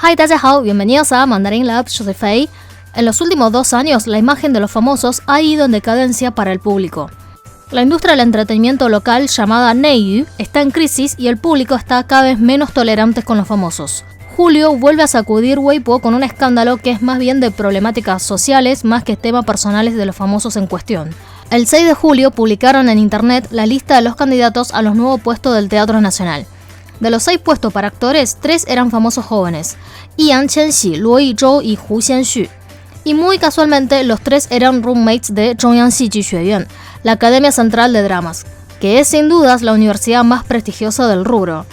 Hi, 大家好, bienvenidos a Mandarin Lab, yo soy Fei. En los últimos 2 años, la imagen de los famosos ha ido en decadencia para el público. La industria del entretenimiento local, llamada Neiyu, está en crisis y el público está cada vez menos tolerante con los famosos. Julio vuelve a sacudir Weibo con un escándalo que es más bien de problemáticas sociales más que temas personales de los famosos en cuestión. El 6 de julio publicaron en internet la lista de los candidatos a los nuevos puestos del Teatro Nacional. De los 6 puestos para actores, 3 eran famosos jóvenes: Yang Qianxi, Luo Yizhou y Hu Xianxu. Y muy casualmente, los 3 eran roommates de Zhongyang Xiji Xueyuan, la Academia Central de Dramas, que es sin dudas la universidad más prestigiosa del rubro.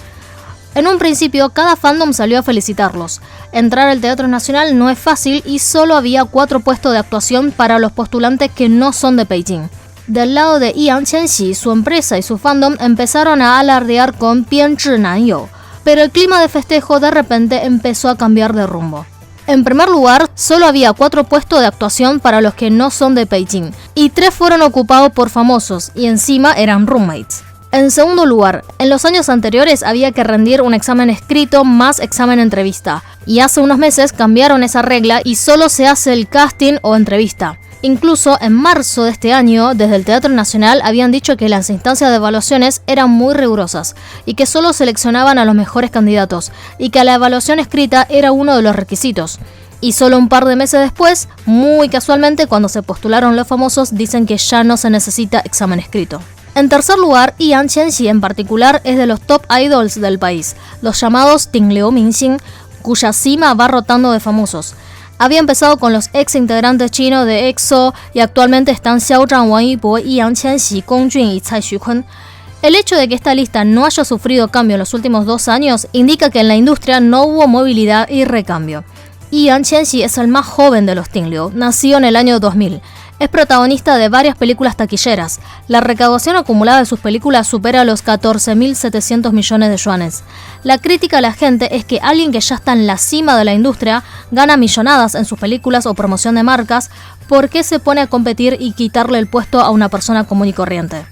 En un principio, cada fandom salió a felicitarlos. Entrar al Teatro Nacional no es fácil y solo había 4 puestos de actuación para los postulantes que no son de Beijing. Del lado de Yang Qianxi, su empresa y su fandom empezaron a alardear con Bianzhi Nanyou, pero el clima de festejo de repente empezó a cambiar de rumbo. En primer lugar, solo había 4 puestos de actuación para los que no son de Beijing, y 3 fueron ocupados por famosos, y encima eran roommates. En segundo lugar, en los años anteriores había que rendir un examen escrito más examen entrevista, y hace unos meses cambiaron esa regla y solo se hace el casting o entrevista. Incluso en marzo de este año, desde el Teatro Nacional habían dicho que las instancias de evaluaciones eran muy rigurosas y que solo seleccionaban a los mejores candidatos y que la evaluación escrita era uno de los requisitos. Y solo un par de meses después, muy casualmente, cuando se postularon los famosos, dicen que ya no se necesita examen escrito. En tercer lugar, Yang Qianxi en particular es de los top idols del país, los llamados Tingliu Mingxing, cuya cima va rotando de famosos. Había empezado con los ex integrantes chinos de EXO y actualmente están Xiaozhan, Wang Yibo, Yang Qianxi, Gong Jun y Cai Xukun. El hecho de que esta lista no haya sufrido cambio en los últimos 2 años indica que en la industria no hubo movilidad y recambio. Yang Qianxi es el más joven de los Tingliu, nació en el año 2000. Es protagonista de varias películas taquilleras. La recaudación acumulada de sus películas supera los 14.700 millones de yuanes. La crítica a la gente es que alguien que ya está en la cima de la industria gana millonadas en sus películas o promoción de marcas. ¿Por qué se pone a competir y quitarle el puesto a una persona común y corriente?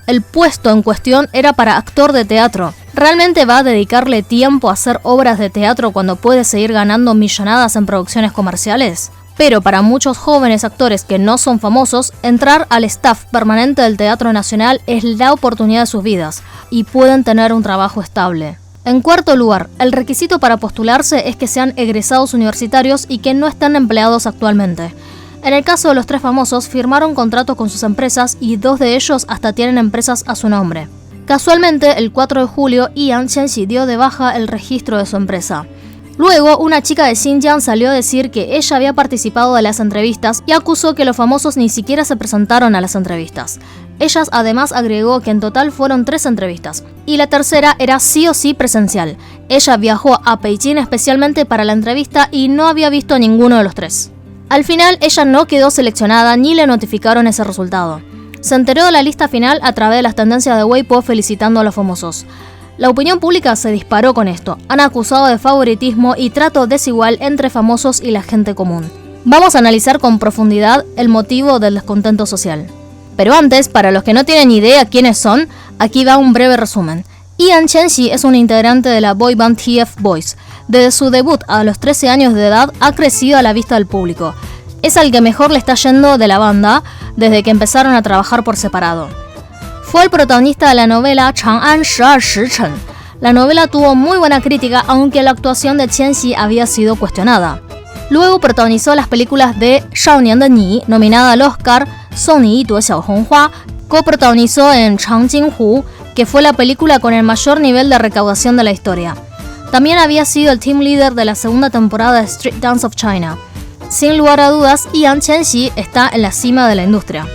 El puesto en cuestión era para actor de teatro. ¿Realmente va a dedicarle tiempo a hacer obras de teatro cuando puede seguir ganando millonadas en producciones comerciales? Pero para muchos jóvenes actores que no son famosos, entrar al staff permanente del Teatro Nacional es la oportunidad de sus vidas y pueden tener un trabajo estable. En cuarto lugar, el requisito para postularse es que sean egresados universitarios y que no estén empleados actualmente. En el caso de los 3 famosos, firmaron contratos con sus empresas y 2 de ellos hasta tienen empresas a su nombre. Casualmente, el 4 de julio, Yang Qianxi dio de baja el registro de su empresa. Luego, una chica de Xinjiang salió a decir que ella había participado de las entrevistas y acusó que los famosos ni siquiera se presentaron a las entrevistas. Ella además agregó que en total fueron 3 entrevistas, y la tercera era sí o sí presencial. Ella viajó a Beijing especialmente para la entrevista y no había visto a ninguno de los 3. Al final, ella no quedó seleccionada ni le notificaron ese resultado. Se enteró de la lista final a través de las tendencias de Weibo felicitando a los famosos. La opinión pública se disparó con esto. Han acusado de favoritismo y trato desigual entre famosos y la gente común. Vamos a analizar con profundidad el motivo del descontento social. Pero antes, para los que no tienen idea quiénes son, aquí va un breve resumen. Yang Qianxi es un integrante de la boy band TF Boys. Desde su debut a los 13 años de edad ha crecido a la vista del público. Es al que mejor le está yendo de la banda desde que empezaron a trabajar por separado. Fue el protagonista de la novela Chang'an 12 Shichen. La novela tuvo muy buena crítica, aunque la actuación de Qianxi había sido cuestionada. Luego protagonizó las películas de Shao Nian de Ni, nominada al Oscar, Song Ni Duo Xiao Honghua, coprotagonizó en Changjing Hu, que fue la película con el mayor nivel de recaudación de la historia. También había sido el team leader de la segunda temporada de Street Dance of China. Sin lugar a dudas, Yang Qianxi está en la cima de la industria.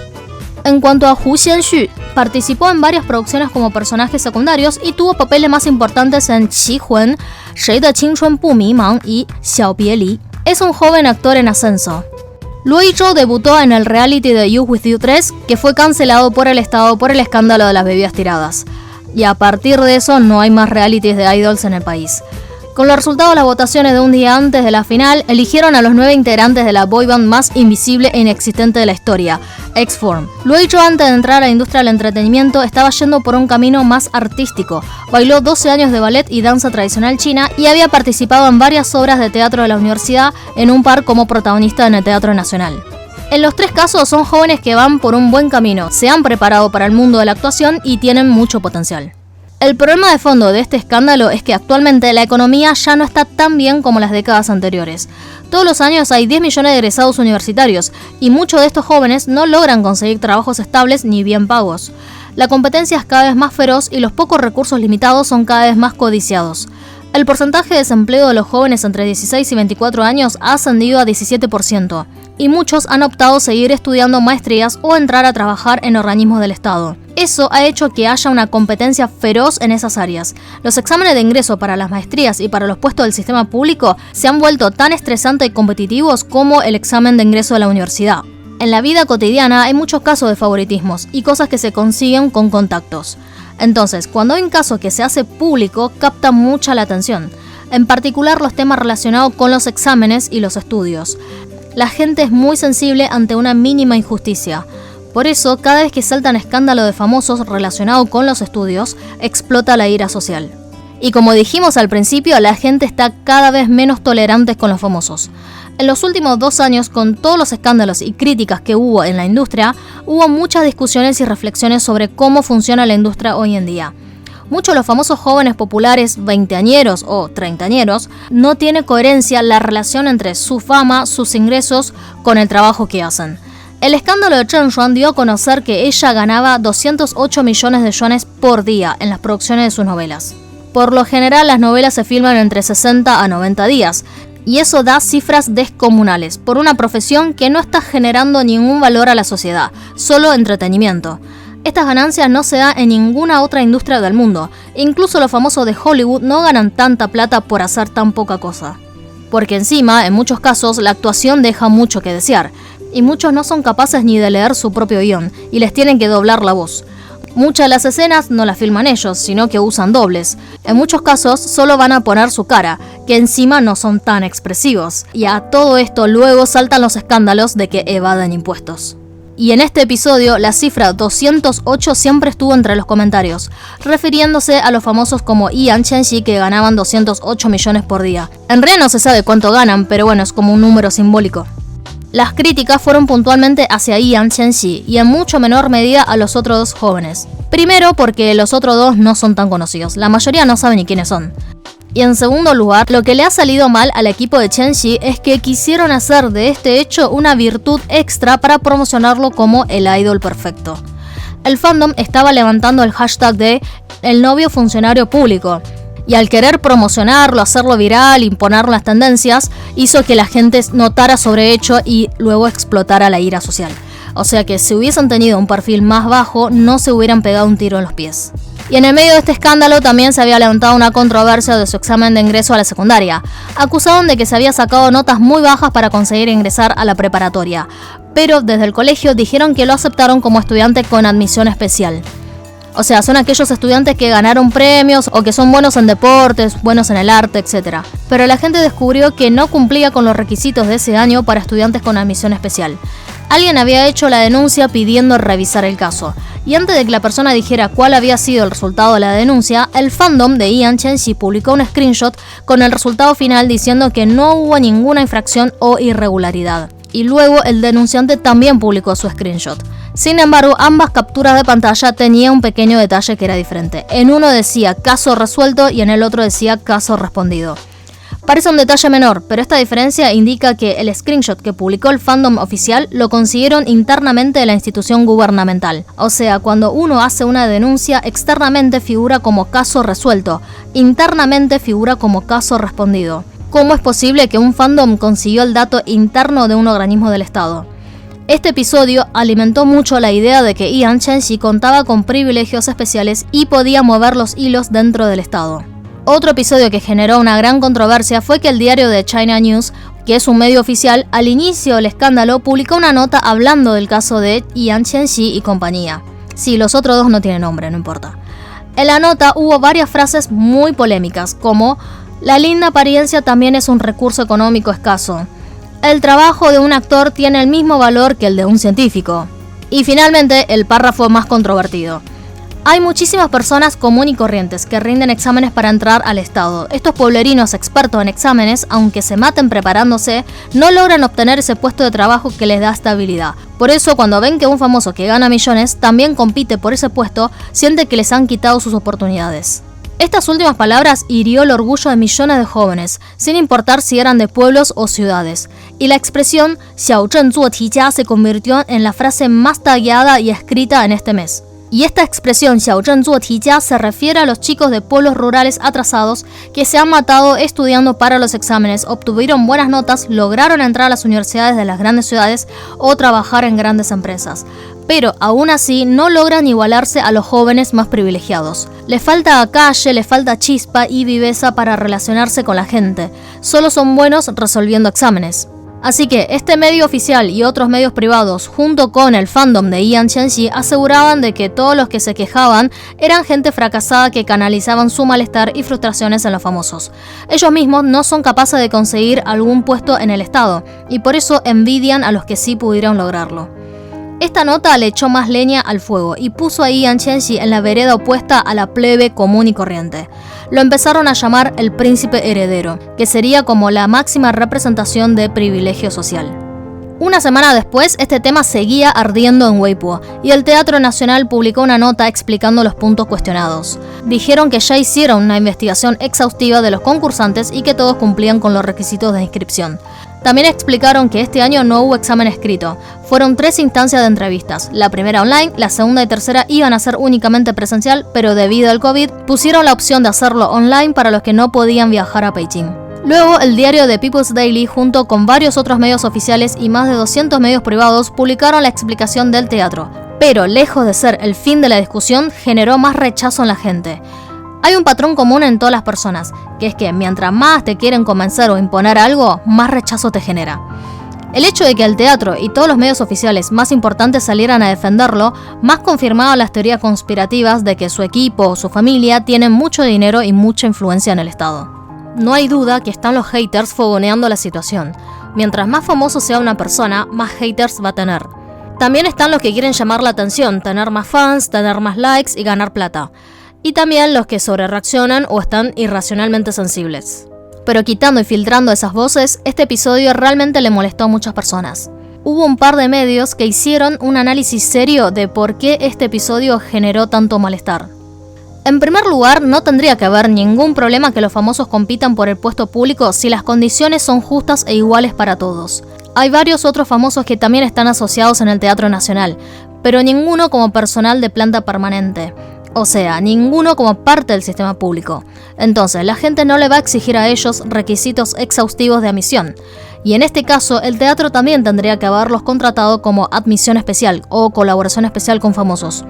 En cuanto a Hu Xianxu, participó en varias producciones como personajes secundarios y tuvo papeles más importantes en Qi Hun, Shei de Qingchun Bu Mimang y Xiao Bie Li. Es un joven actor en ascenso. Luo Yizhou debutó en el reality de You With You 3, que fue cancelado por el Estado por el escándalo de las bebidas tiradas. Y a partir de eso no hay más realities de idols en el país. Con los resultados de las votaciones de un día antes de la final, eligieron a los 9 integrantes de la boyband más invisible e inexistente de la historia, X-Form. Lo dicho, antes de entrar a la industria del entretenimiento, estaba yendo por un camino más artístico. Bailó 12 años de ballet y danza tradicional china y había participado en varias obras de teatro de la universidad, en un par como protagonista en el Teatro Nacional. En los 3 casos son jóvenes que van por un buen camino, se han preparado para el mundo de la actuación y tienen mucho potencial. El problema de fondo de este escándalo es que actualmente la economía ya no está tan bien como las décadas anteriores. Todos los años hay 10 millones de egresados universitarios y muchos de estos jóvenes no logran conseguir trabajos estables ni bien pagos. La competencia es cada vez más feroz y los pocos recursos limitados son cada vez más codiciados. El porcentaje de desempleo de los jóvenes entre 16 y 24 años ha ascendido a 17%, y muchos han optado seguir estudiando maestrías o entrar a trabajar en organismos del Estado. Eso ha hecho que haya una competencia feroz en esas áreas. Los exámenes de ingreso para las maestrías y para los puestos del sistema público se han vuelto tan estresantes y competitivos como el examen de ingreso de la universidad. En la vida cotidiana hay muchos casos de favoritismos y cosas que se consiguen con contactos. Entonces, cuando hay un caso que se hace público, capta mucha la atención. En particular los temas relacionados con los exámenes y los estudios. La gente es muy sensible ante una mínima injusticia. Por eso, cada vez que saltan escándalos de famosos relacionados con los estudios, explota la ira social. Y como dijimos al principio, la gente está cada vez menos tolerante con los famosos. En los últimos 2 años, con todos los escándalos y críticas que hubo en la industria, hubo muchas discusiones y reflexiones sobre cómo funciona la industria hoy en día. Muchos de los famosos jóvenes populares, veinteañeros o treintañeros, no tiene coherencia la relación entre su fama, sus ingresos, con el trabajo que hacen. El escándalo de Chen Xuan dio a conocer que ella ganaba 208 millones de yuanes por día en las producciones de sus novelas. Por lo general, las novelas se filman entre 60 a 90 días, y eso da cifras descomunales, por una profesión que no está generando ningún valor a la sociedad, solo entretenimiento. Estas ganancias no se dan en ninguna otra industria del mundo, incluso los famosos de Hollywood no ganan tanta plata por hacer tan poca cosa. Porque encima, en muchos casos, la actuación deja mucho que desear, y muchos no son capaces ni de leer su propio guión, y les tienen que doblar la voz. Muchas de las escenas no las filman ellos, sino que usan dobles. En muchos casos solo van a poner su cara, que encima no son tan expresivos. Y a todo esto luego saltan los escándalos de que evaden impuestos. Y en este episodio la cifra 208 siempre estuvo entre los comentarios, refiriéndose a los famosos como Ian Chen-shi, que ganaban 208 millones por día. En realidad no se sabe cuánto ganan, pero bueno, es como un número simbólico. Las críticas fueron puntualmente hacia Ian Chen-shi y en mucho menor medida a los otros 2 jóvenes. Primero porque los otros 2 no son tan conocidos, la mayoría no sabe ni quiénes son. Y en segundo lugar, lo que le ha salido mal al equipo de Chen-shi es que quisieron hacer de este hecho una virtud extra para promocionarlo como el idol perfecto. El fandom estaba levantando el hashtag de el novio funcionario público, y al querer promocionarlo, hacerlo viral, imponer las tendencias, hizo que la gente notara sobre hecho y luego explotara la ira social. O sea que si hubiesen tenido un perfil más bajo, no se hubieran pegado un tiro en los pies. Y en el medio de este escándalo también se había levantado una controversia de su examen de ingreso a la secundaria. Acusaron de que se había sacado notas muy bajas para conseguir ingresar a la preparatoria, pero desde el colegio dijeron que lo aceptaron como estudiante con admisión especial. O sea, son aquellos estudiantes que ganaron premios o que son buenos en deportes, buenos en el arte, etc. Pero la gente descubrió que no cumplía con los requisitos de ese año para estudiantes con admisión especial. Alguien había hecho la denuncia pidiendo revisar el caso. Y antes de que la persona dijera cuál había sido el resultado de la denuncia, el fandom de Ian Chen-shi publicó un screenshot con el resultado final diciendo que no hubo ninguna infracción o irregularidad. Y luego el denunciante también publicó su screenshot. Sin embargo, ambas capturas de pantalla tenían un pequeño detalle que era diferente. En uno decía caso resuelto y en el otro decía caso respondido. Parece un detalle menor, pero esta diferencia indica que el screenshot que publicó el fandom oficial lo consiguieron internamente de la institución gubernamental. O sea, cuando uno hace una denuncia, externamente figura como caso resuelto, internamente figura como caso respondido. ¿Cómo es posible que un fandom consiguió el dato interno de un organismo del Estado? Este episodio alimentó mucho la idea de que Ian Chen-shi contaba con privilegios especiales y podía mover los hilos dentro del Estado. Otro episodio que generó una gran controversia fue que el diario de China News, que es un medio oficial, al inicio del escándalo publicó una nota hablando del caso de Ian Chen-shi y compañía. Sí, los otros 2 no tienen nombre, no importa. En la nota hubo varias frases muy polémicas, como La linda apariencia también es un recurso económico escaso. El trabajo de un actor tiene el mismo valor que el de un científico. Y finalmente, el párrafo más controvertido. Hay muchísimas personas común y corrientes que rinden exámenes para entrar al Estado. Estos pueblerinos expertos en exámenes, aunque se maten preparándose, no logran obtener ese puesto de trabajo que les da estabilidad. Por eso, cuando ven que un famoso que gana millones también compite por ese puesto, siente que les han quitado sus oportunidades. Estas últimas palabras hirió el orgullo de millones de jóvenes, sin importar si eran de pueblos o ciudades. Y la expresión 小镇做题家 se convirtió en la frase más tagueada y escrita en este mes. Y esta expresión 小镇做题家 se refiere a los chicos de pueblos rurales atrasados que se han matado estudiando para los exámenes, obtuvieron buenas notas, lograron entrar a las universidades de las grandes ciudades o trabajar en grandes empresas. Pero aún así no logran igualarse a los jóvenes más privilegiados. Les falta calle, les falta chispa y viveza para relacionarse con la gente. Solo son buenos resolviendo exámenes. Así que este medio oficial y otros medios privados, junto con el fandom de易烊千玺, aseguraban de que todos los que se quejaban eran gente fracasada que canalizaban su malestar y frustraciones en los famosos. Ellos mismos no son capaces de conseguir algún puesto en el Estado, y por eso envidian a los que sí pudieron lograrlo. Esta nota le echó más leña al fuego y puso a易烊千玺en la vereda opuesta a la plebe común y corriente. Lo empezaron a llamar el príncipe heredero, que sería como la máxima representación de privilegio social. Una semana después, este tema seguía ardiendo en Weibo, y el Teatro Nacional publicó una nota explicando los puntos cuestionados. Dijeron que ya hicieron una investigación exhaustiva de los concursantes y que todos cumplían con los requisitos de inscripción. También explicaron que este año no hubo examen escrito. Fueron 3 instancias de entrevistas. La primera online, la segunda y tercera iban a ser únicamente presencial, pero debido al COVID pusieron la opción de hacerlo online para los que no podían viajar a Beijing. Luego, el diario The People's Daily, junto con varios otros medios oficiales y más de 200 medios privados, publicaron la explicación del teatro. Pero, lejos de ser el fin de la discusión, generó más rechazo en la gente. Hay un patrón común en todas las personas, que es que mientras más te quieren convencer o imponer algo, más rechazo te genera. El hecho de que el teatro y todos los medios oficiales más importantes salieran a defenderlo, más confirmaba las teorías conspirativas de que su equipo o su familia tienen mucho dinero y mucha influencia en el Estado. No hay duda que están los haters fogoneando la situación. Mientras más famoso sea una persona, más haters va a tener. También están los que quieren llamar la atención, tener más fans, tener más likes y ganar plata. Y también los que sobrereaccionan o están irracionalmente sensibles. Pero quitando y filtrando esas voces, este episodio realmente le molestó a muchas personas. Hubo un par de medios que hicieron un análisis serio de por qué este episodio generó tanto malestar. En primer lugar, no tendría que haber ningún problema que los famosos compitan por el puesto público si las condiciones son justas e iguales para todos. Hay varios otros famosos que también están asociados en el Teatro Nacional, pero ninguno como personal de planta permanente. O sea, ninguno como parte del sistema público. Entonces, la gente no le va a exigir a ellos requisitos exhaustivos de admisión. Y en este caso, el teatro también tendría que haberlos contratado como admisión especial o colaboración especial con famosos.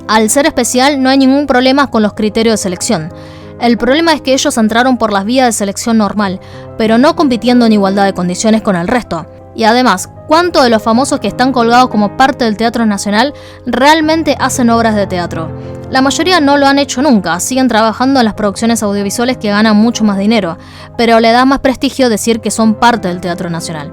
Al ser especial, no hay ningún problema con los criterios de selección. El problema es que ellos entraron por las vías de selección normal, pero no compitiendo en igualdad de condiciones con el resto. Y además, ¿cuántos de los famosos que están colgados como parte del Teatro Nacional realmente hacen obras de teatro? La mayoría no lo han hecho nunca, siguen trabajando en las producciones audiovisuales que ganan mucho más dinero, pero le da más prestigio decir que son parte del Teatro Nacional.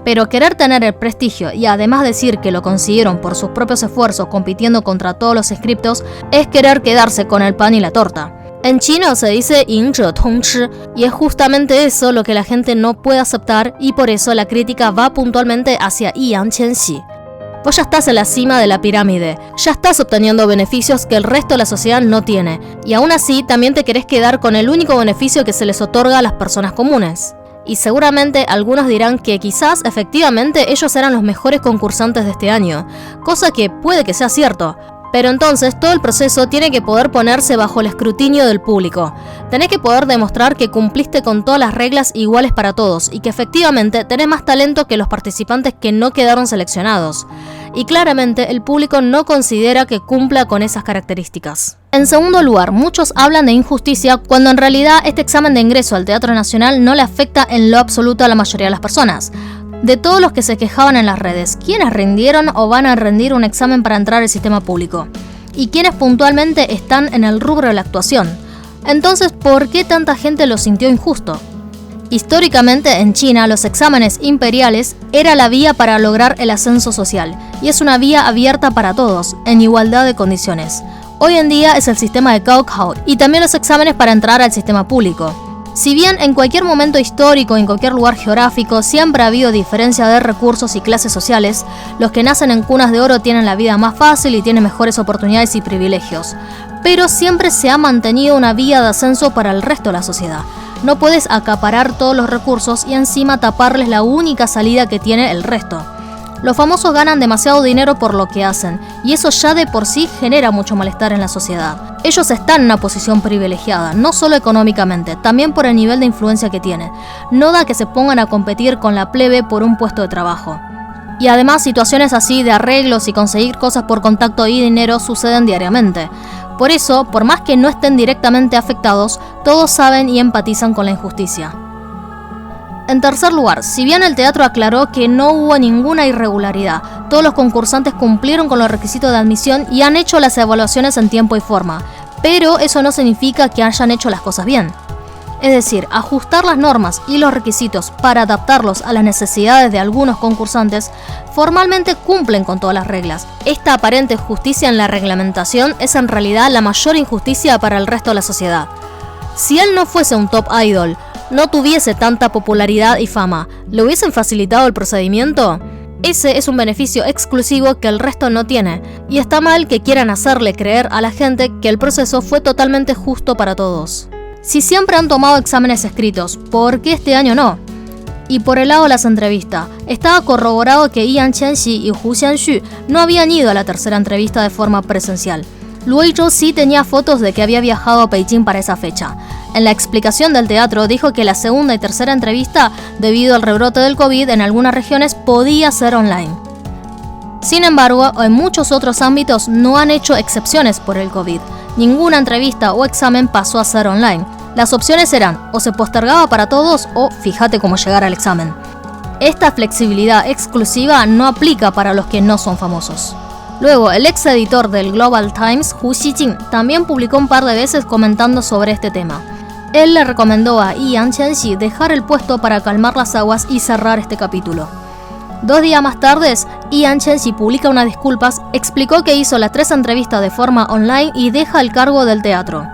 Pero querer tener el prestigio y además decir que lo consiguieron por sus propios esfuerzos compitiendo contra todos los inscriptos es querer quedarse con el pan y la torta. En chino se dice 赢者通吃, y es justamente eso lo que la gente no puede aceptar y por eso la crítica va puntualmente hacia易烊千玺. Vos ya estás en la cima de la pirámide, ya estás obteniendo beneficios que el resto de la sociedad no tiene, y aún así también te querés quedar con el único beneficio que se les otorga a las personas comunes. Y seguramente algunos dirán que quizás efectivamente ellos eran los mejores concursantes de este año, cosa que puede que sea cierto. Pero entonces todo el proceso tiene que poder ponerse bajo el escrutinio del público. Tenés que poder demostrar que cumpliste con todas las reglas iguales para todos y que efectivamente tenés más talento que los participantes que no quedaron seleccionados. Y claramente el público no considera que cumpla con esas características. En segundo lugar, muchos hablan de injusticia cuando en realidad este examen de ingreso al Teatro Nacional no le afecta en lo absoluto a la mayoría de las personas. De todos los que se quejaban en las redes, ¿quiénes rindieron o van a rendir un examen para entrar al sistema público? ¿Y quiénes puntualmente están en el rubro de la actuación? Entonces, ¿por qué tanta gente lo sintió injusto? Históricamente, en China, los exámenes imperiales era la vía para lograr el ascenso social, y es una vía abierta para todos, en igualdad de condiciones. Hoy en día es el sistema de Gaokao y también los exámenes para entrar al sistema público. Si bien en cualquier momento histórico, en cualquier lugar geográfico, siempre ha habido diferencia de recursos y clases sociales, los que nacen en cunas de oro tienen la vida más fácil y tienen mejores oportunidades y privilegios. Pero siempre se ha mantenido una vía de ascenso para el resto de la sociedad. No puedes acaparar todos los recursos y encima taparles la única salida que tiene el resto. Los famosos ganan demasiado dinero por lo que hacen, y eso ya de por sí genera mucho malestar en la sociedad. Ellos están en una posición privilegiada, no solo económicamente, también por el nivel de influencia que tienen. No da que se pongan a competir con la plebe por un puesto de trabajo. Y además situaciones así de arreglos y conseguir cosas por contacto y dinero suceden diariamente. Por eso, por más que no estén directamente afectados, todos saben y empatizan con la injusticia. En tercer lugar, si bien el teatro aclaró que no hubo ninguna irregularidad, todos los concursantes cumplieron con los requisitos de admisión y han hecho las evaluaciones en tiempo y forma, pero eso no significa que hayan hecho las cosas bien. Es decir, ajustar las normas y los requisitos para adaptarlos a las necesidades de algunos concursantes formalmente cumplen con todas las reglas. Esta aparente justicia en la reglamentación es en realidad la mayor injusticia para el resto de la sociedad. Si él no fuese un top idol, no tuviese tanta popularidad y fama, ¿le hubiesen facilitado el procedimiento? Ese es un beneficio exclusivo que el resto no tiene, y está mal que quieran hacerle creer a la gente que el proceso fue totalmente justo para todos. Si siempre han tomado exámenes escritos, ¿por qué este año no? Y por el lado de las entrevistas, estaba corroborado que Yan Qianxi y Hu Xianxu no habían ido a la tercera entrevista de forma presencial. Luo Yizhou sí tenía fotos de que había viajado a Beijing para esa fecha. En la explicación del teatro dijo que la segunda y tercera entrevista, debido al rebrote del COVID en algunas regiones, podía ser online. Sin embargo, en muchos otros ámbitos no han hecho excepciones por el COVID. Ninguna entrevista o examen pasó a ser online. Las opciones eran o se postergaba para todos o fíjate cómo llegar al examen. Esta flexibilidad exclusiva no aplica para los que no son famosos. Luego, el ex editor del Global Times, Hu Xijin, también publicó un par de veces comentando sobre este tema. Él le recomendó a Yan Qianxi dejar el puesto para calmar las aguas y cerrar este capítulo. 2 días más tarde, Yan Qianxi publica unas disculpas, explicó que hizo las 3 entrevistas de forma online y deja el cargo del teatro.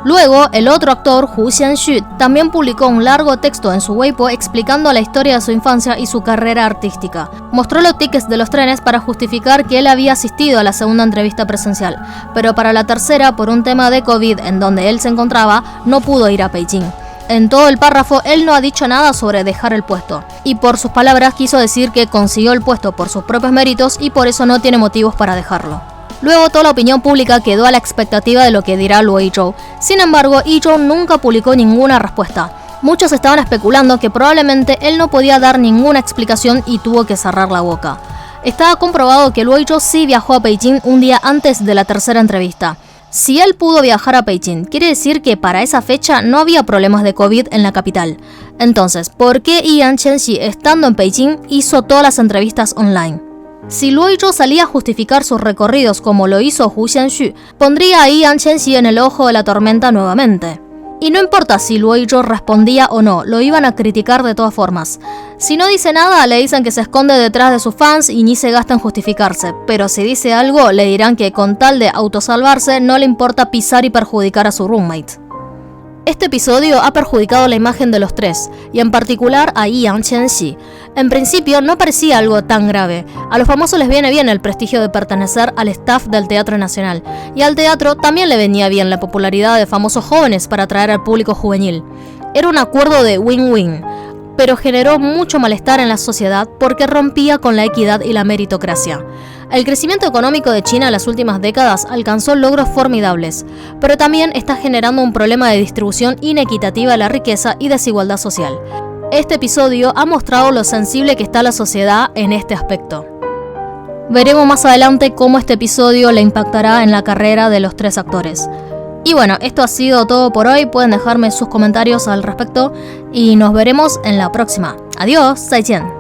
Luego, el otro actor, Hu Xianxu, también publicó un largo texto en su Weibo explicando la historia de su infancia y su carrera artística. Mostró los tickets de los trenes para justificar que él había asistido a la segunda entrevista presencial, pero para la tercera, por un tema de COVID en donde él se encontraba, no pudo ir a Beijing. En todo el párrafo, él no ha dicho nada sobre dejar el puesto, y por sus palabras quiso decir que consiguió el puesto por sus propios méritos y por eso no tiene motivos para dejarlo. Luego toda la opinión pública quedó a la expectativa de lo que dirá Luo Yizhou. Sin embargo, Yizhou nunca publicó ninguna respuesta. Muchos estaban especulando que probablemente él no podía dar ninguna explicación y tuvo que cerrar la boca. Estaba comprobado que Luo Yizhou sí viajó a Beijing un día antes de la tercera entrevista. Si él pudo viajar a Beijing, quiere decir que para esa fecha no había problemas de COVID en la capital. Entonces, ¿por qué Yan Qianxi, estando en Beijing, hizo todas las entrevistas online? Si Luo Yizhou salía a justificar sus recorridos como lo hizo Hu Xianxu, pondría a Yan Qianxi en el ojo de la tormenta nuevamente. Y no importa si Luo Yizhou respondía o no, lo iban a criticar de todas formas. Si no dice nada, le dicen que se esconde detrás de sus fans y ni se gasta en justificarse. Pero si dice algo, le dirán que con tal de autosalvarse, no le importa pisar y perjudicar a su roommate. Este episodio ha perjudicado la imagen de los tres, y en particular a Yan Qianxi. En principio no parecía algo tan grave. A los famosos les viene bien el prestigio de pertenecer al staff del Teatro Nacional, y al teatro también le venía bien la popularidad de famosos jóvenes para atraer al público juvenil. Era un acuerdo de win-win, pero generó mucho malestar en la sociedad porque rompía con la equidad y la meritocracia. El crecimiento económico de China en las últimas décadas alcanzó logros formidables, pero también está generando un problema de distribución inequitativa de la riqueza y desigualdad social. Este episodio ha mostrado lo sensible que está la sociedad en este aspecto. Veremos más adelante cómo este episodio le impactará en la carrera de los 3 actores. Y bueno, esto ha sido todo por hoy. Pueden dejarme sus comentarios al respecto y nos veremos en la próxima. Adiós, 再见.